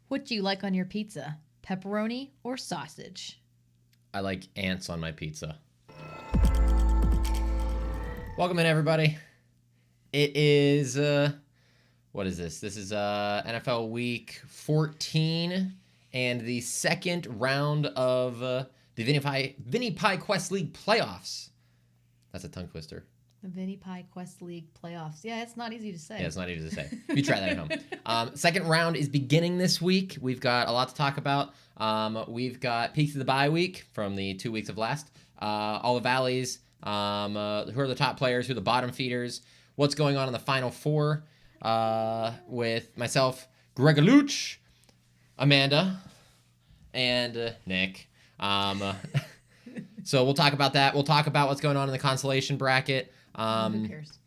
What do you like on your pizza? Pepperoni or sausage? I like ants on my pizza. Welcome in, everybody. It is, what is this? This is NFL Week 14 and the second round of the Vinnie Pie Quest League playoffs. That's a tongue twister. The Vinnie Pie Quest League playoffs. Yeah, it's not easy to say. Yeah, it's not easy to say. You try that at home. Second round is beginning this week. We've got a lot to talk about. We've got peaks of the bye week from the 2 weeks of last. All the valleys. Who are the top players? Who are the bottom feeders? What's going on in the Final Four? With myself, Gregaluch, Amanda, and Nick. So we'll talk about that. We'll talk about what's going on in the consolation bracket. Who cares?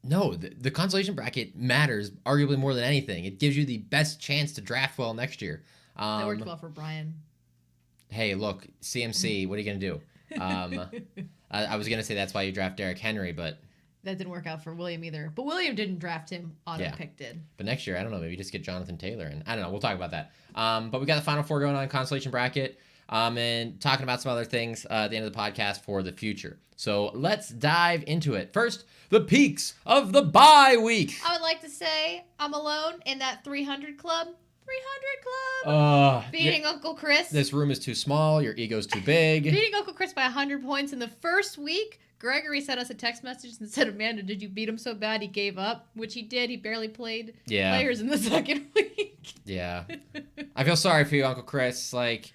No, the consolation bracket matters arguably more than anything. It gives you the best chance to draft well next year. That worked well for Brian. Hey, look, CMC, what are you going to do? I was going to say that's why you draft Derrick Henry, but... That didn't work out for William either. But William didn't draft him. Auto-pick did. But next year, I don't know, maybe just get Jonathan Taylor. And I don't know, we'll talk about that. But we got the Final Four going on, consolation bracket. And talking about some other things at the end of the podcast for the future. So let's dive into it. First, the peaks of the bye week. I would like to say I'm alone in that 300 club. 300 club. Beating Uncle Chris. This room is too small. Your ego's too big. Beating Uncle Chris by 100 points in the first week. Gregory sent us a text message and said, Amanda, did you beat him so bad he gave up? Which he did. He barely played players in the second week. Yeah. I feel sorry for you, Uncle Chris. Like...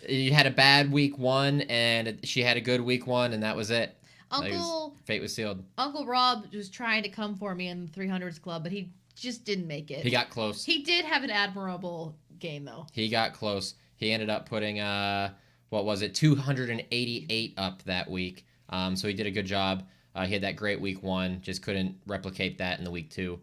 You had a bad week one, and she had a good week one, and that was it. Fate was sealed. Uncle Rob was trying to come for me in the 300s club, but he just didn't make it. He got close. He did have an admirable game, though. He got close. He ended up putting, 288 up that week. So he did a good job. He had that great week one, just couldn't replicate that in the week two.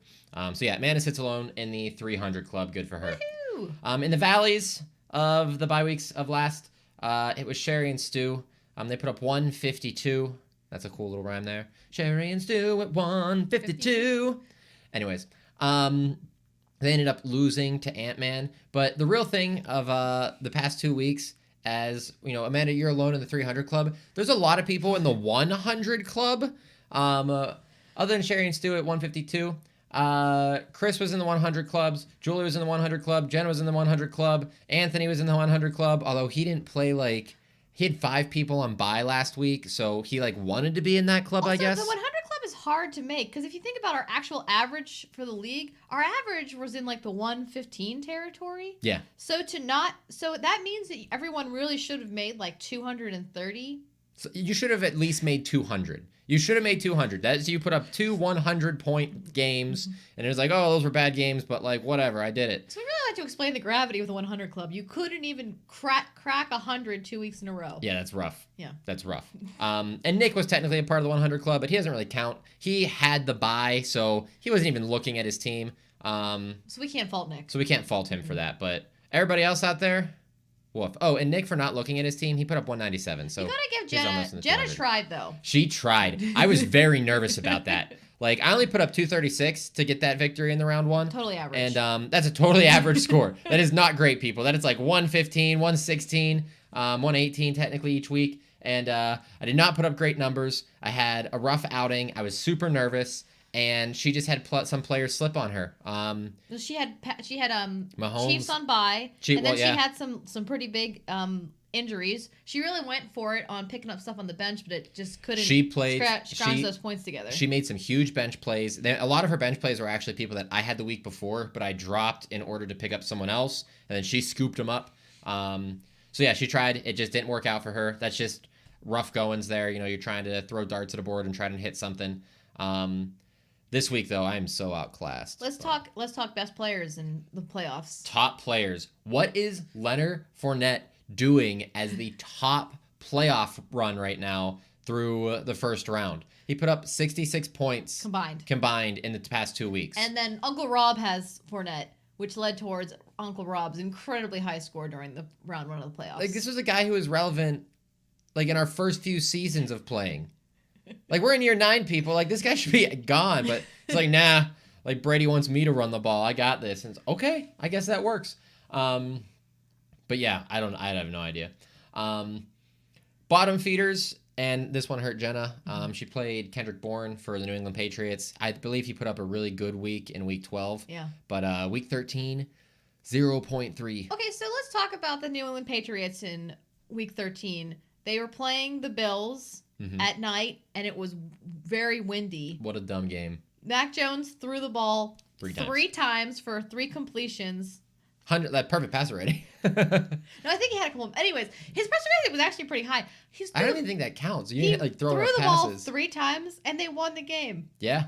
So yeah, Amanda sits alone in the 300 club. Good for her. Woohoo! In the valleys of the bye weeks of last, it was Sherry and Stu. They put up 152. That's a cool little rhyme there. Sherry and Stu at 152. Anyways, they ended up losing to Ant-Man. But the real thing of the past 2 weeks, as you know, Amanda, you're alone in the 300 club. There's a lot of people in the 100 club. Other than Sherry and Stu at 152. Chris was in the 100 clubs. Julie was in the 100 club. Jen was in the 100 club. Anthony was in the 100 club. Although he didn't play he had 5 people on bye last week, so he wanted to be in that club. Also, I guess the 100 club is hard to make because if you think about our actual average for the league, our average was in the 115 territory. Yeah. So that means that everyone really should have made 230. So you should have at least made 200. You should have made 200. That's you put up 2 100-point games, and it was those were bad games, but whatever, I did it. So we really like to explain the gravity of the 100 club. You couldn't even crack 100 2 weeks in a row. Yeah, that's rough. Yeah, that's rough. And Nick was technically a part of the 100 club, but he doesn't really count. He had the bye, so he wasn't even looking at his team. So we can't fault Nick. So we can't fault him for that. But everybody else out there. Woof. Oh, and Nick for not looking at his team, he put up 197. So you gotta give Jenna. Jenna tried though. She tried. I was very nervous about that. I only put up 236 to get that victory in the round one. Totally average. And that's a totally average score. That is not great, people. That is 115, 116, 118 technically each week. And I did not put up great numbers. I had a rough outing. I was super nervous. And she just had some players slip on her. She had Mahomes, Chiefs on bye, and then she had some pretty big injuries. She really went for it on picking up stuff on the bench, but it just couldn't. Scrounge those points together. She made some huge bench plays. A lot of her bench plays were actually people that I had the week before, but I dropped in order to pick up someone else, and then she scooped them up. So yeah, she tried. It just didn't work out for her. That's just rough goings there. You're trying to throw darts at a board and try to hit something. This week, though, I am so outclassed. Let's talk best players in the playoffs. Top players. What is Leonard Fournette doing as the top playoff run right now through the first round? He put up 66 points combined in the past 2 weeks. And then Uncle Rob has Fournette, which led towards Uncle Rob's incredibly high score during the round one of the playoffs. This was a guy who was relevant in our first few seasons of playing. We're in year 9, people. This guy should be gone, but it's nah. Brady wants me to run the ball. I got this. And it's okay. I guess that works. But yeah, I have no idea. Bottom feeders, and this one hurt Jenna. She played Kendrick Bourne for the New England Patriots. I believe he put up a really good week in week 12. Yeah. But week 13, 0.3. Okay, so let's talk about the New England Patriots in week 13. They were playing the Bills at night, and it was very windy. What a dumb game. Mac Jones threw the ball three times for 3 completions. That perfect passer rating. No, I think he had a couple. Anyways, his passer rating was actually pretty high. I don't even think that counts. You didn't like throw the passes. Ball 3 times, and they won the game. Yeah.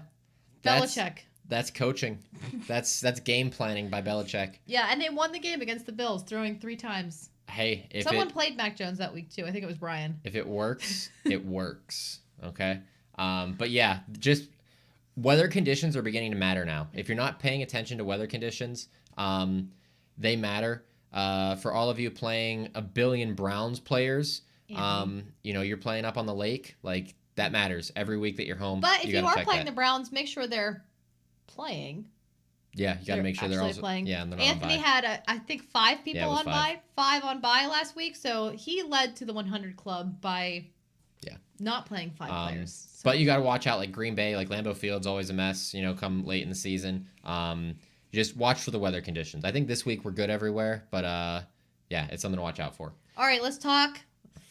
Belichick. That's coaching. That's game planning by Belichick. Yeah, and they won the game against the Bills, throwing 3 times. Hey, if someone played Mac Jones that week too. I think it was Brian. If it works, it works. Okay. But yeah, just weather conditions are beginning to matter now. If you're not paying attention to weather conditions, they matter. For all of you playing a billion Browns players, you're playing up on the lake. Like, that matters every week that you're home. But if you are playing the Browns, make sure they're playing. Yeah, you got to make sure they're also playing. Yeah, and they're Anthony on bye. had I think 5 people on bye, 5 on bye last week, so he led to the 100 club by not playing 5 players. So. But you got to watch out, like Green Bay, like Lambeau Field's always a mess. Come late in the season. Just watch for the weather conditions. I think this week we're good everywhere, but it's something to watch out for. All right, let's talk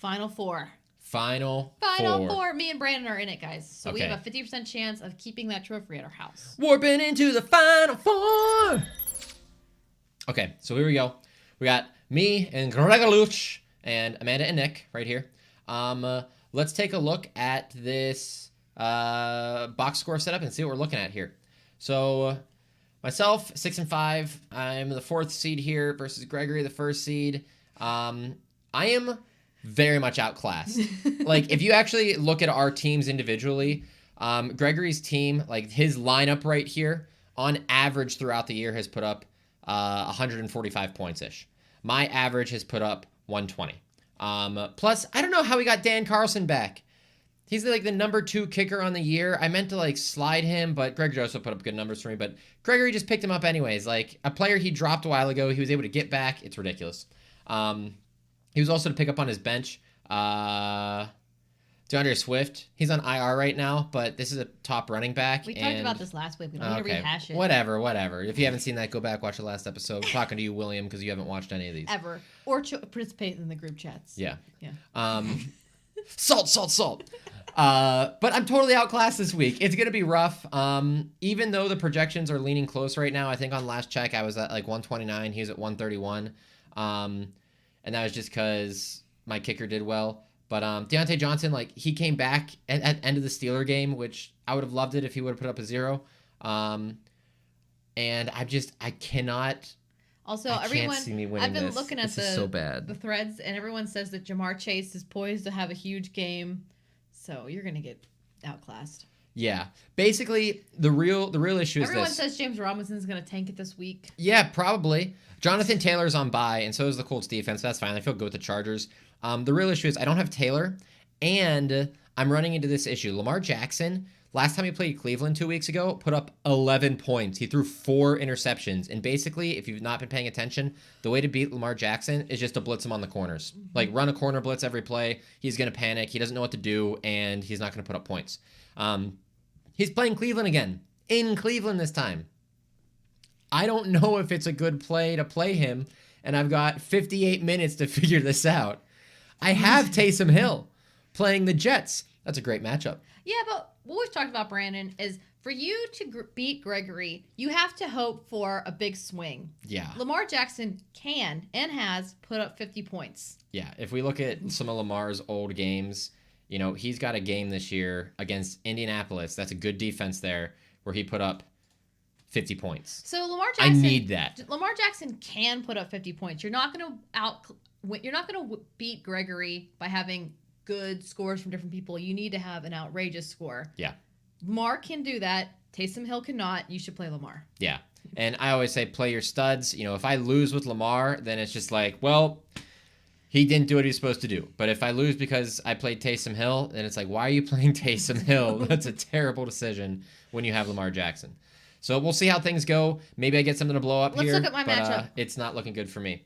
Final Four. Final Four. Me and Brandon are in it, guys. So we have a 50% chance of keeping that trophy at our house. Warping into the Final Four. Okay, so here we go. We got me and Gregaluch and Amanda and Nick right here. Let's take a look at this box score setup and see what we're looking at here. So myself, 6-5. I'm the 4th seed here versus Gregory, the 1st seed. I am very much outclassed. Like, if you actually look at our teams individually, Gregory's team, like his lineup right here, on average throughout the year has put up 145 points-ish. My average has put up 120. Plus, I don't know how we got Dan Carlson back. He's like the number 2 kicker on the year. I meant to like slide him, but Greg Joseph put up good numbers for me. But Gregory just picked him up anyways. Like, a player he dropped a while ago, he was able to get back. It's ridiculous. He was also to pick up on his bench. DeAndre Swift. He's on IR right now, but this is a top running back. We talked about this last week. We don't need to rehash it. Whatever. If you haven't seen that, go back, watch the last episode. I'm talking to you, William, because you haven't watched any of these. Ever. Or participate in the group chats. Yeah. Salt. But I'm totally outclassed this week. It's going to be rough. Even though the projections are leaning close right now, I think on last check I was at like 129. He was at 131. And that was just because my kicker did well. But Deontay Johnson, like, he came back at the end of the Steeler game, which I would have loved it if he would have put up a 0. And I cannot. Also, I've been looking at the threads, and everyone says that Jamar Chase is poised to have a huge game. So you're going to get outclassed. Yeah. Basically, the real issue is everyone says James Robinson's going to tank it this week. Yeah, probably. Jonathan Taylor's on bye, and so is the Colts defense. That's fine. I feel good with the Chargers. The real issue is I don't have Taylor, and I'm running into this issue. Lamar Jackson, last time he played Cleveland 2 weeks ago, put up 11 points. He threw 4 interceptions. And basically, if you've not been paying attention, the way to beat Lamar Jackson is just to blitz him on the corners. Like, run a corner blitz every play. He's going to panic. He doesn't know what to do, and he's not going to put up points. He's playing Cleveland again. In Cleveland this time. I don't know if it's a good play to play him, and I've got 58 minutes to figure this out. I have Taysom Hill playing the Jets. That's a great matchup. Yeah, but what we've talked about, Brandon, is for you to beat Gregory, you have to hope for a big swing. Yeah. Lamar Jackson can and has put up 50 points. Yeah, if we look at some of Lamar's old games, he's got a game this year against Indianapolis. That's a good defense there, where he put up 50 points. So Lamar Jackson, I need that. Lamar Jackson can put up 50 points. You're not going to beat Gregory by having good scores from different people. You need to have an outrageous score. Yeah. Lamar can do that. Taysom Hill cannot. You should play Lamar. Yeah. And I always say play your studs. If I lose with Lamar, then it's just like, well, he didn't do what he was supposed to do. But if I lose because I played Taysom Hill, then it's like, why are you playing Taysom Hill? That's a terrible decision when you have Lamar Jackson. So we'll see how things go. Maybe I get something to blow up here. Let's look at my but, matchup. It's not looking good for me.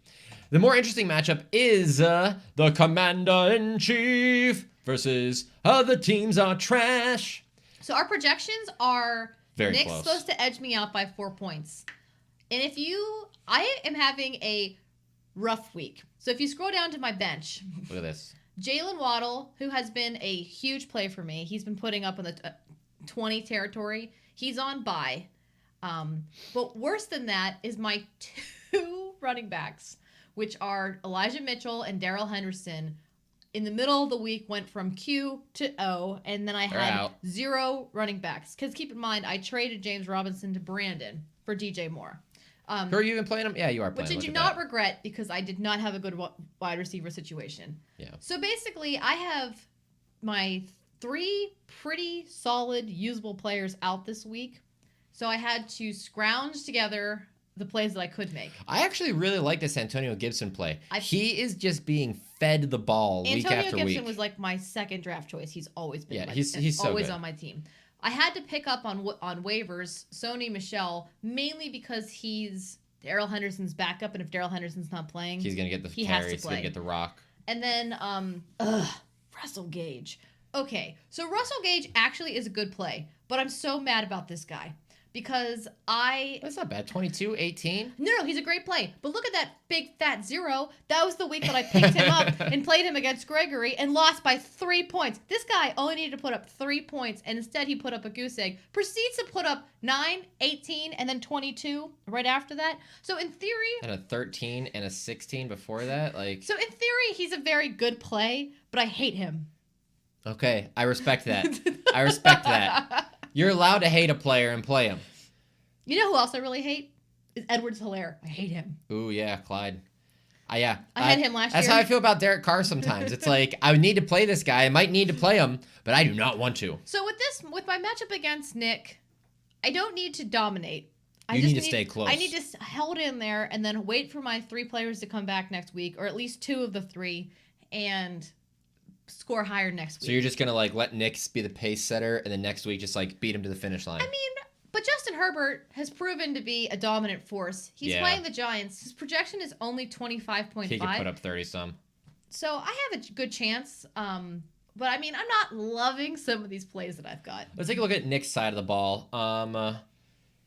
The more interesting matchup is the Commander-in-Chief versus Other Teams Are Trash. So our projections are Very Nick's close. supposed to edge me out by 4 points. And I am having a rough week. So if you scroll down to my bench. Look at this. Jalen Waddle, who has been a huge play for me. He's been putting up in the 20 territory. He's on bye. But worse than that is my 2 running backs, which are Elijah Mitchell and Darrell Henderson. In the middle of the week, went from Q to O, and then I had 0 running backs. Because keep in mind, I traded James Robinson to Brandon for DJ Moore. Who are you even playing him? Yeah, you are playing him. Which I do not regret because I did not have a good wide receiver situation. Yeah. So basically, I have my 3 pretty solid, usable players out this week. So I had to scrounge together the plays that I could make. I actually really like this Antonio Gibson play. He is just being fed the ball week after week. Antonio Gibson was like my second draft choice. He's always been he's so always good. On my team. I had to pick up on waivers Sony Michel mainly because he's Darrell Henderson's backup, and if Darrell Henderson's not playing, he's gonna get the carry. He's gonna get the rock. And then Russell Gage. Okay, so Russell Gage actually is a good play, but I'm so mad about this guy. Because That's not bad. 22, 18? No, he's a great play. But look at that big fat 0. That was the week that I picked him up and played him against Gregory and lost by 3 points. This guy only needed to put up 3 points, and instead he put up a goose egg. Proceeds to put up 9, 18, and then 22 right after that. So in theory... And a 13 and a 16 before that? So in theory, he's a very good play, but I hate him. Okay, I respect that. I respect that. You're allowed to hate a player and play him. You know who else I really hate? Is Edwards-Helaire. I hate him. Ooh, yeah, Clyde. I had him last year. That's how I feel about Derek Carr sometimes. It's like, I need to play this guy. I might need to play him, but I do not want to. So with my matchup against Nick, I don't need to dominate. You need to stay close. I need to hold in there and then wait for my 3 players to come back next week, or at least 2 of the 3, and score higher next week. So you're just going to let Nick be the pace setter, and then next week just beat him to the finish line. I mean, but Justin Herbert has proven to be a dominant force. He's playing the Giants. His projection is only 25.5. He could put up 30-some. So I have a good chance. But I mean, I'm not loving some of these plays that I've got. Let's take a look at Nick's side of the ball.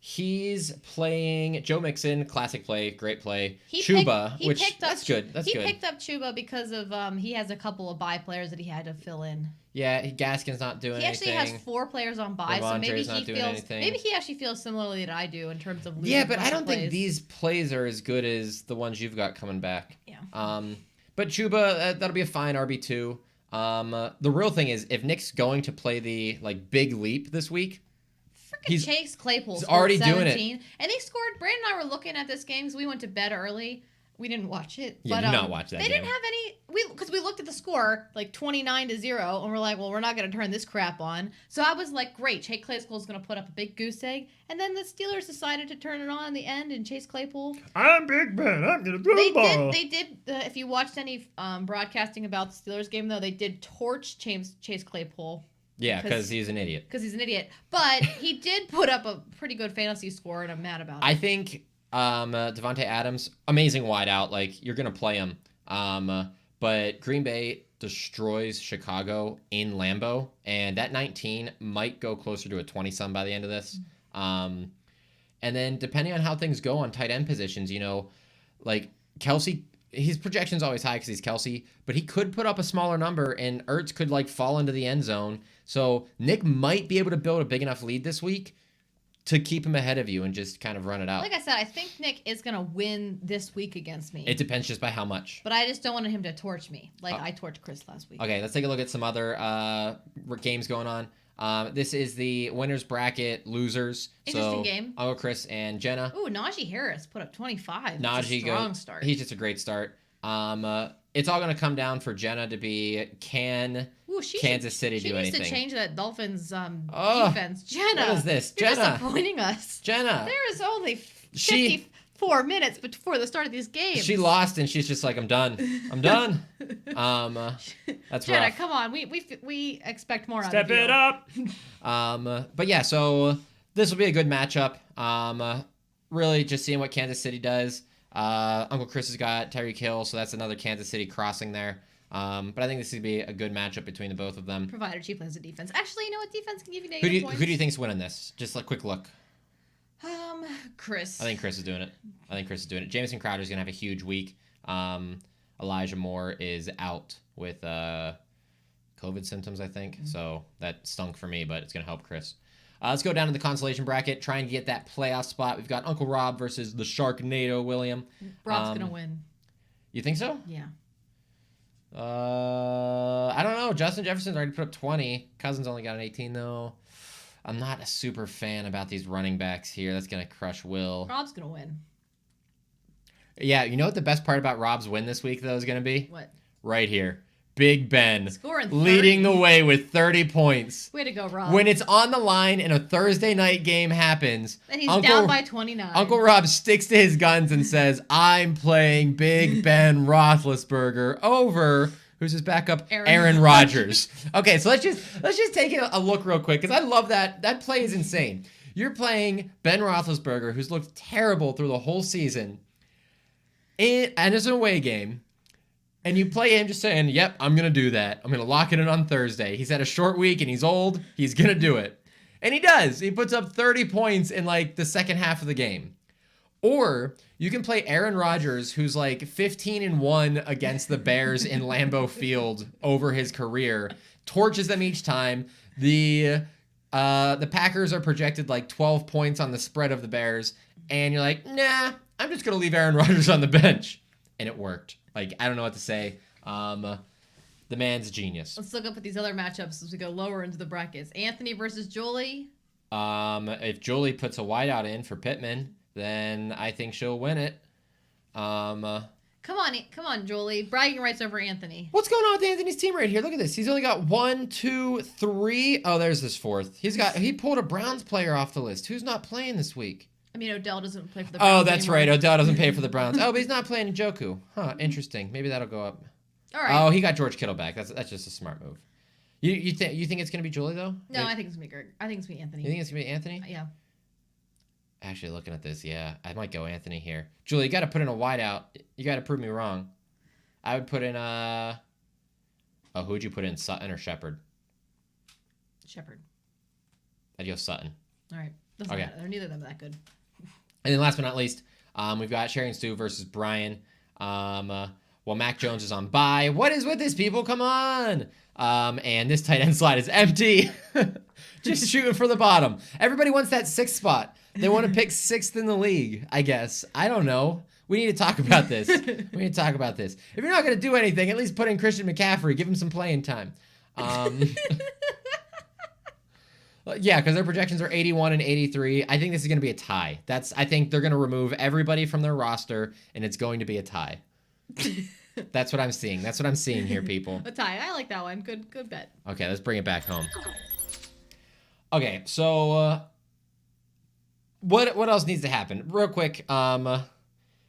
He's playing Joe Mixon, classic play, great play. Chuba, that's good. He picked up Chuba because of he has a couple of bye players that he had to fill in. Yeah, Gaskin's not doing anything. He actually has 4 players on bye, so maybe he actually feels similarly that I do in terms of losing. Yeah, but I don't think these plays are as good as the ones you've got coming back. Yeah. But Chuba, that'll be a fine RB2. The real thing is, if Nick's going to play the big leap this week, Chase Claypool's already 17, doing it. And they scored. Brandon and I were looking at this game because we went to bed early. We didn't watch it. Yeah, but, did not watch that They game. didn't have any... Because we looked at the score, 29-0, and we're like, well, we're not going to turn this crap on. So I was like, great, Chase Claypool's going to put up a big goose egg. And then the Steelers decided to turn it on in the end, and Chase Claypool... I'm Big Ben. I'm going to throw the ball. They did if you watched any broadcasting about the Steelers game, though, they did torch Chase Claypool. Yeah, because he's an idiot. Because he's an idiot. But he did put up a pretty good fantasy score, and I'm mad about it. I think Devontae Adams, amazing wideout. You're going to play him. But Green Bay destroys Chicago in Lambeau, and that 19 might go closer to a 20-some by the end of this. And then depending on how things go on tight end positions, Kelsey... His projection's always high because he's Kelsey, but he could put up a smaller number, and Ertz could fall into the end zone. So Nick might be able to build a big enough lead this week to keep him ahead of you and just kind of run it out. Like I said, I think Nick is going to win this week against me. It depends just by how much. But I just don't want him to torch me I torched Chris last week. Okay, let's take a look at some other games going on. This is the winners bracket losers. Interesting game. I'll go Chris and Jenna. Ooh, Najee Harris put up 25. Najee strong start. He's just a great start. It's all going to come down for Jenna to be Kansas City do anything. She needs to change that Dolphins defense. Jenna. What is this? You're Jenna. disappointing us. Jenna. There is only 54 minutes before the start of these games. She lost and she's just like, I'm done. I'm done. That's Jenna, rough. come on. We expect more Step out of you. it up. But yeah, so this will be a good matchup. Really just seeing what Kansas City does. Uncle Chris has got Tyreek Hill, so that's another Kansas City crossing there. But I think this would be a good matchup between the both of them. Provided she plays the defense. Actually, you know what? Defense can give you Who negative points. do you think's winning this? Just a quick look. Chris. I think Chris is doing it. Jamison Crowder's going to have a huge week. Elijah Moore is out with COVID symptoms, I think. Mm-hmm. So that stunk for me, but it's going to help Chris. Let's go down to the consolation bracket, try and get that playoff spot. We've got Uncle Rob versus the Sharknado William. Rob's going to win. You think so? Yeah. I don't know. Justin Jefferson's already put up 20. Cousins only got an 18, though. I'm not a super fan about these running backs here. That's going to crush Will. Rob's going to win. Yeah, you know what the best part about Rob's win this week, though, is going to be? What? Right here. Big Ben. Scoring 30. Leading the way with 30 points. Way to go, Rob. When it's on the line and a Thursday night game happens, and he's down by 29. Uncle Rob sticks to his guns and says, I'm playing Big Ben Roethlisberger over... Who's his backup? Aaron Rodgers. Okay, so let's just take a look real quick, because I love that. That play is insane. You're playing Ben Roethlisberger, who's looked terrible through the whole season, and it's an away game, and you play him just saying, yep, I'm going to do that. I'm going to lock it in on Thursday. He's had a short week, and he's old. He's going to do it. And he does. He puts up 30 points in, like, the second half of the game. Or you can play Aaron Rodgers, who's like 15-1 against the Bears in Lambeau Field over his career, torches them each time. The Packers are projected like 12 points on the spread of the Bears, and you're like, nah, I'm just gonna leave Aaron Rodgers on the bench, and it worked. Like, I don't know what to say. The man's a genius. Let's look up at these other matchups as we go lower into the brackets. Anthony versus Jolie. If Jolie puts a wideout in for Pittman, then I think she'll win it. Come on, Jolie. Bragging rights over Anthony. What's going on with Anthony's team right here? Look at this. He's only got 1, 2, 3. Oh, there's this fourth. He pulled a Browns player off the list. Who's not playing this week? I mean, Odell doesn't play for the Browns. Oh, that's anymore. right. Odell doesn't pay for the Browns. Oh, but he's not playing Njoku. Huh, interesting. Maybe that'll go up. All right. Oh, he got George Kittle back. That's just a smart move. You think it's gonna be Julie though? No, I think it's gonna be Greg. I think it's gonna be Anthony. You think it's gonna be Anthony? Yeah. Actually, looking at this, yeah, I might go Anthony here. Julie, you got to put in a wideout. You got to prove me wrong. I would put in who would you put in, Sutton or Shepard? Shepard. I'd go Sutton. All right. Doesn't matter. They're neither of them that good. And then last but not least, we've got Sherry and Stu versus Brian. While Mac Jones is on bye. What is with this, people? Come on. And this tight end slot is empty. Just shooting for the bottom. Everybody wants that 6th spot. They want to pick 6th in the league, I guess. I don't know. We need to talk about this. If you're not going to do anything, at least put in Christian McCaffrey. Give him some playing time. Yeah, because their projections are 81 and 83. I think this is going to be a tie. I think they're going to remove everybody from their roster, and it's going to be a tie. That's what I'm seeing. That's what I'm seeing here, people. A tie. I like that one. Good bet. Okay, let's bring it back home. Okay, so what else needs to happen? Real quick,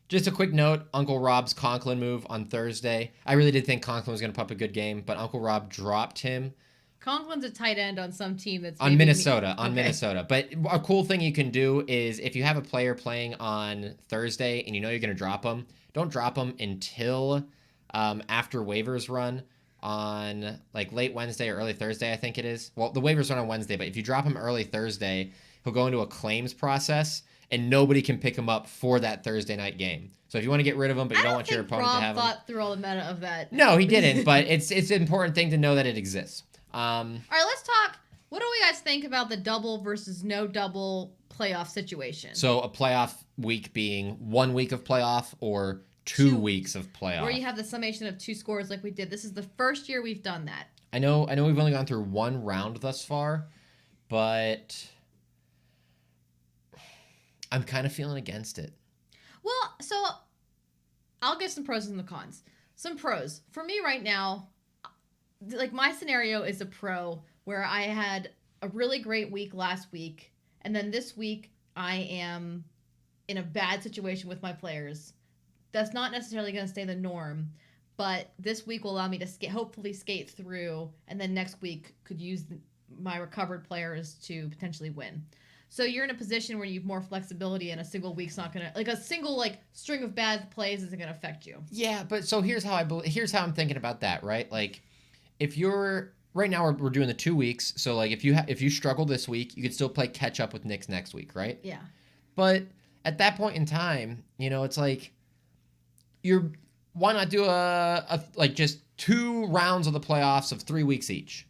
just a quick note, Uncle Rob's Conklin move on Thursday. I really did think Conklin was going to put up a good game, but Uncle Rob dropped him. Conklin's a tight end on some team that's on Minnesota. But a cool thing you can do is if you have a player playing on Thursday and you know you're going to drop them, don't drop them until after waivers run on like late Wednesday or early Thursday, I think it is. Well, the waivers run on Wednesday, but if you drop him early Thursday, he'll go into a claims process and nobody can pick him up for that Thursday night game. So if you want to get rid of him, but you don't want your opponent to have him. Rob thought through all the meta of that. No, he didn't, but it's an important thing to know that it exists. All right, let's talk. What do we guys think about the double versus no double playoff situation? So a playoff week being 1 week of playoff or two weeks of playoff. Where you have the summation of 2 scores like we did. This is the first year we've done that. I know we've only gone through 1 round thus far, but I'm kind of feeling against it. Well, so I'll get some pros and the cons. Some pros. For me right now, like my scenario is a pro where I had a really great week last week, and then this week I am in a bad situation with my players. That's not necessarily going to stay the norm, but this week will allow me to hopefully skate through, and then next week could use my recovered players to potentially win. So you're in a position where you have more flexibility, and a single week's not gonna like a single like string of bad plays isn't gonna affect you. Yeah, but so here's how I'm thinking about that, right? Like, if you're right now we're doing the 2 weeks, so like if you struggle this week, you could still play catch up with Knicks next week, right? Yeah. But at that point in time, it's like you're why not do a like just 2 rounds of the playoffs of 3 weeks each?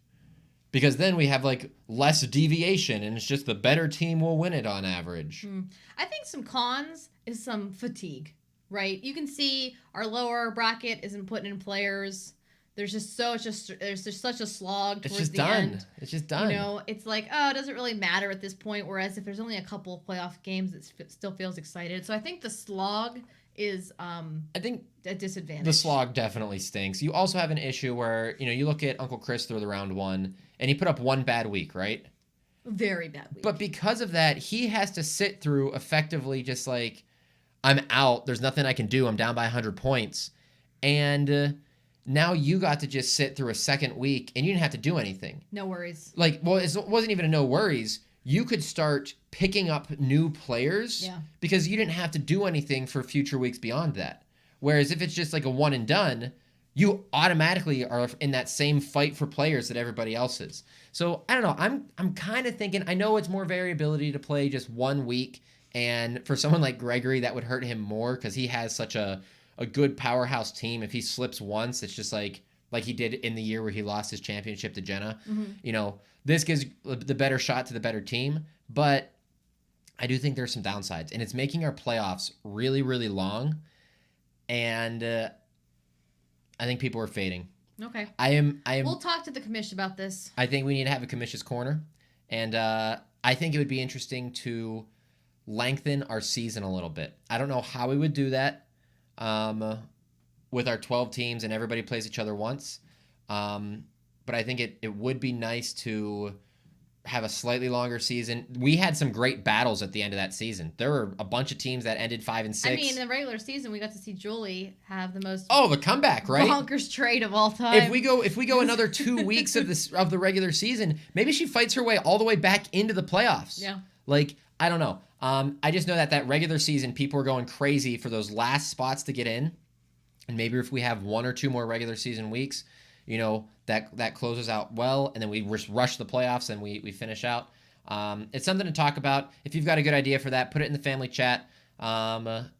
Because then we have like less deviation, and it's just the better team will win it on average. I think some cons is some fatigue, right? You can see our lower bracket isn't putting in players. There's just such a slog towards It's just the done. end. It's just done. It's like, oh, it doesn't really matter at this point. Whereas if there's only a couple of playoff games, it still feels excited. So I think the slog is I think a disadvantage. the slog definitely stinks. You also have an issue where you look at Uncle Chris through the round one, and he put up one bad week, right? Very bad week. But because of that, he has to sit through effectively just like, I'm out. There's nothing I can do. I'm down by 100 points. And now you got to just sit through a second week, and you didn't have to do anything. No worries. Like, well, it wasn't even a no worries. You could start picking up new players because you didn't have to do anything for future weeks beyond that. Whereas if it's just like a one and done, you automatically are in that same fight for players that everybody else is. So I don't know. I'm kind of thinking, I know it's more variability to play just 1 week, and for someone like Gregory, that would hurt him more because he has such a good powerhouse team. If he slips once, it's just like he did in the year where he lost his championship to Jenna. This gives the better shot to the better team, but I do think there's some downsides, and it's making our playoffs really, really long, and I think people are fading. Okay. I am. We'll talk to the commission about this. I think we need to have a commission's corner, and I think it would be interesting to lengthen our season a little bit. I don't know how we would do that with our 12 teams and everybody plays each other once. But I think it would be nice to have a slightly longer season. We had some great battles at the end of that season. There were a bunch of teams that ended 5 and 6. I mean, in the regular season, we got to see Julie have the most the comeback, right? bonkers trade of all time. If we go another 2 weeks of the regular season, maybe she fights her way all the way back into the playoffs. Yeah. Like, I don't know. I just know that regular season, people are going crazy for those last spots to get in. And maybe if we have 1 or 2 more regular season weeks, that closes out well, and then we rush the playoffs and we finish out. It's something to talk about. If you've got a good idea for that, put it in the family chat, and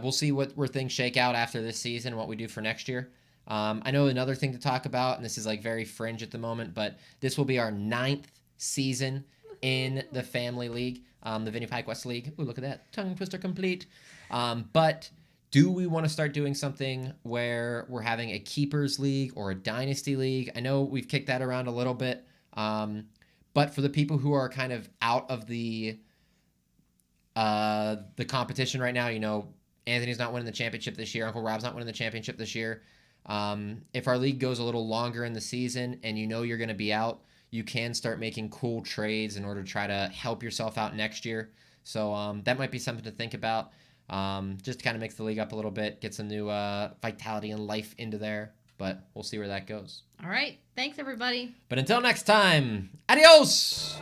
we'll see where things shake out after this season and what we do for next year. I know another thing to talk about, and this is like very fringe at the moment, but this will be our 9th season in the family league, the Vinnie Pike West League. Ooh, look at that. Tongue twister complete. But do we want to start doing something where we're having a keepers league or a dynasty league? I know we've kicked that around a little bit. But for the people who are kind of out of the competition right now, Anthony's not winning the championship this year. Uncle Rob's not winning the championship this year. If our league goes a little longer in the season and you're going to be out, you can start making cool trades in order to try to help yourself out next year. So that might be something to think about. Just to kind of mix the league up a little bit, get some new vitality and life into there. But we'll see where that goes. All right. Thanks, everybody. But until next time, adios!